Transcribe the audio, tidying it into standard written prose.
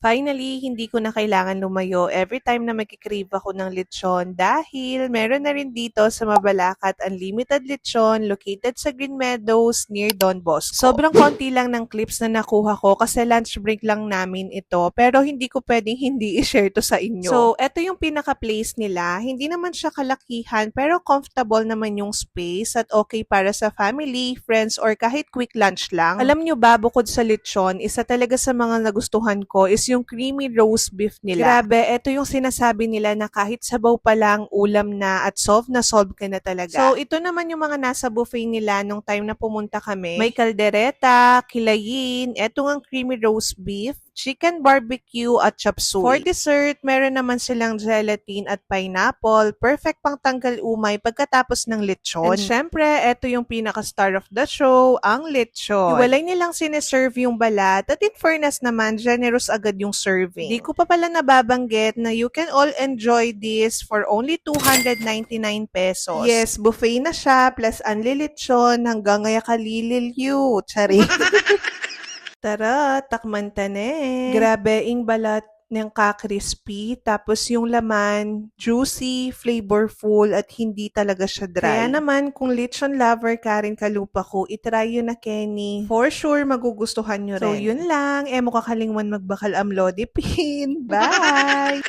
Finally, hindi ko na kailangan lumayo every time na magki-crave ako ng lechon dahil meron na rin dito sa Mabalacat Unlimited Lechon located sa Green Meadows near Don Bosco. Sobrang konti lang ng clips na nakuha ko kasi lunch break lang namin ito pero hindi ko pwedeng hindi i-share to sa inyo. So, eto yung pinaka-place nila. Hindi naman siya kalakihan pero comfortable naman yung space at okay para sa family, friends, or kahit quick lunch lang. Alam nyo ba, bukod sa lechon, isa talaga sa mga nagustuhan ko is yung creamy roast beef nila. Grabe, ito yung sinasabi nila na kahit sabaw pa lang, ulam na at solve ka na talaga. So, ito naman yung mga nasa buffet nila nung time na pumunta kami. May kaldereta, kilayin, eto ang creamy roast beef, chicken barbecue at chop suey. For dessert, meron naman silang gelatin at pineapple. Perfect pang tanggal umay pagkatapos ng lechon. And syempre, eto yung pinaka-star of the show, ang lechon. Hiwalay nilang sineserve yung balat at in fairness naman, generous agad yung serving. Di ko pa pala nababanggit na you can all enjoy this for only 299 pesos. Yes, buffet na siya plus anlilechon hanggang ngaya kalililyu. Tsari. Tara, takman tane. Grabe, ing balat ng ka-crispy, tapos yung laman, juicy, flavorful, at hindi talaga siya dry. Kaya naman, kung lechon lover ka rin kalupa ko, itry yun na Kenny. For sure, magugustuhan nyo rin. So, yun lang. Mukha kalingwan magbakal amlodipin. Bye!